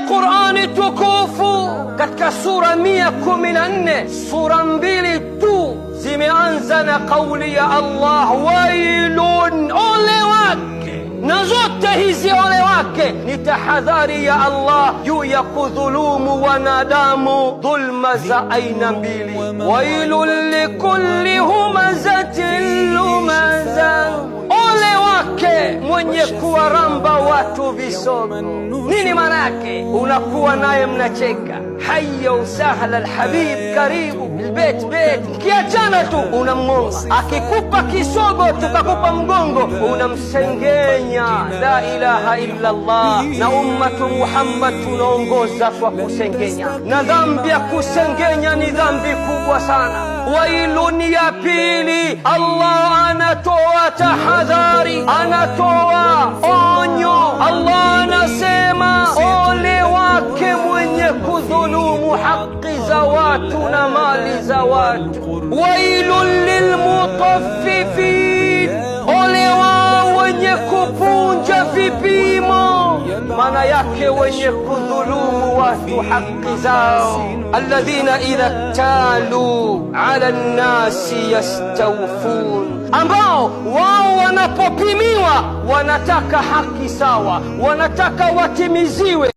Qur'ani tukufu katika sura 114, sura 2 tu zimeanza na kauli ya Allah, wailun, ole wake. Na zote hizi ole wake ni tahadhari ya Allah juu ya kudhulumu wanadamu dhulma za aina mbili. Wailun likulli humazatin lumaza, ole wake mwenye kuwaramba watu visogo. Nini maana yake? Unakuwa naye mnacheka, hayya usahla alhabib, karibu bilbet bet, kiachana tu unamngonga, akikupa kisogo tukakupa mgongo unamsengenya. La ilaha illa Allah. Na ummatu Muhammad tunaongoza kwa kusengenya, na dhambi ya kusengenya ni dhambi kubwa sana. Wailun ya pili, Allah anatoa tahadhari, anatoa onyo. Allah anasema ole wake mwenye kudhulumu haki za watu na mali za watu. Wailun lilmutaffifin, ole wao wenye kupunja vipimo, maana yake wenye kudhulumu watu haki zao. Alladhina idha talu ala nnasi yastawfun, ambao wao wanapopimiwa wanataka haki sawa, wanataka watimiziwe.